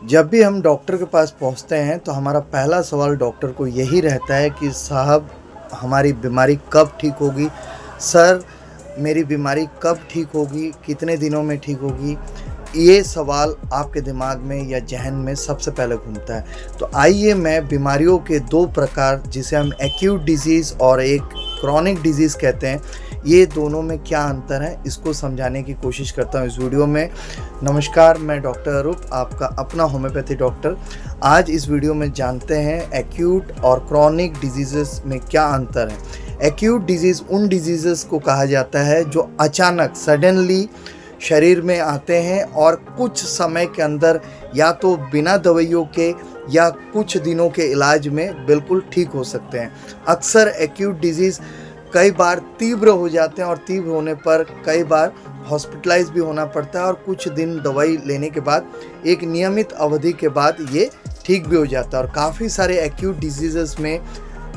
जब भी हम डॉक्टर के पास पहुँचते हैं तो हमारा पहला सवाल डॉक्टर को यही रहता है कि साहब हमारी बीमारी कब ठीक होगी? सर मेरी बीमारी कब ठीक होगी? कितने दिनों में ठीक होगी? ये सवाल आपके दिमाग में या ज़हन में सबसे पहले घूमता है। तो आइए मैं बीमारियों के 2 प्रकार जिसे हम एक्यूट डिज़ीज़ और एक क्रॉनिक डिज़ीज़ कहते हैं, ये दोनों में क्या अंतर है इसको समझाने की कोशिश करता हूँ इस वीडियो में। नमस्कार, मैं डॉक्टर अरूप, आपका अपना होम्योपैथी डॉक्टर। आज इस वीडियो में जानते हैं एक्यूट और क्रॉनिक डिजीज़ेस में क्या अंतर है। एक्यूट डिजीज़ उन डिजीज़ेस को कहा जाता है जो अचानक सडनली शरीर में आते हैं और कुछ समय के अंदर या तो बिना दवाइयों के या कुछ दिनों के इलाज में बिल्कुल ठीक हो सकते हैं। अक्सर एक्यूट डिजीज़ कई बार तीव्र हो जाते हैं और तीव्र होने पर कई बार हॉस्पिटलाइज भी होना पड़ता है और कुछ दिन दवाई लेने के बाद एक नियमित अवधि के बाद ये ठीक भी हो जाता है। और काफ़ी सारे एक्यूट डिजीज़ेस में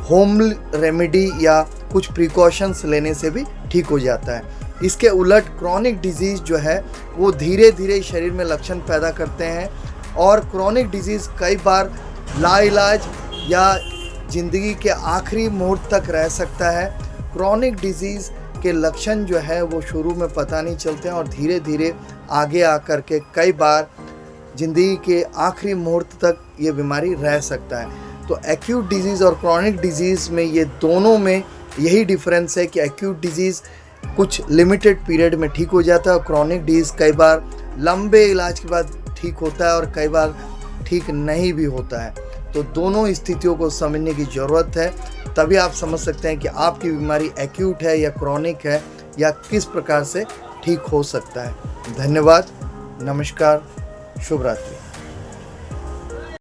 होम रेमेडी या कुछ प्रिकॉशंस लेने से भी ठीक हो जाता है। इसके उलट क्रॉनिक डिजीज़ जो है वो धीरे धीरे शरीर में लक्षण पैदा करते हैं और क्रॉनिक डिजीज़ कई बार लाइलाज या ज़िंदगी के आखिरी मुहूर्त तक रह सकता है। क्रॉनिक डिजीज़ के लक्षण जो है वो शुरू में पता नहीं चलते हैं और धीरे धीरे आगे आकर के कई बार ज़िंदगी के आखिरी मुहूर्त तक ये बीमारी रह सकता है। तो एक्यूट डिजीज़ और क्रॉनिक डिजीज़ में ये दोनों में यही डिफरेंस है कि एक्यूट डिजीज़ कुछ लिमिटेड पीरियड में ठीक हो जाता है और क्रॉनिक डिजीज़ कई बार लंबे इलाज के बाद ठीक होता है और कई बार ठीक नहीं भी होता है। तो दोनों स्थितियों को समझने की ज़रूरत है, तभी आप समझ सकते हैं कि आपकी बीमारी एक्यूट है या क्रॉनिक है या किस प्रकार से ठीक हो सकता है। धन्यवाद, नमस्कार, शुभ रात्रि।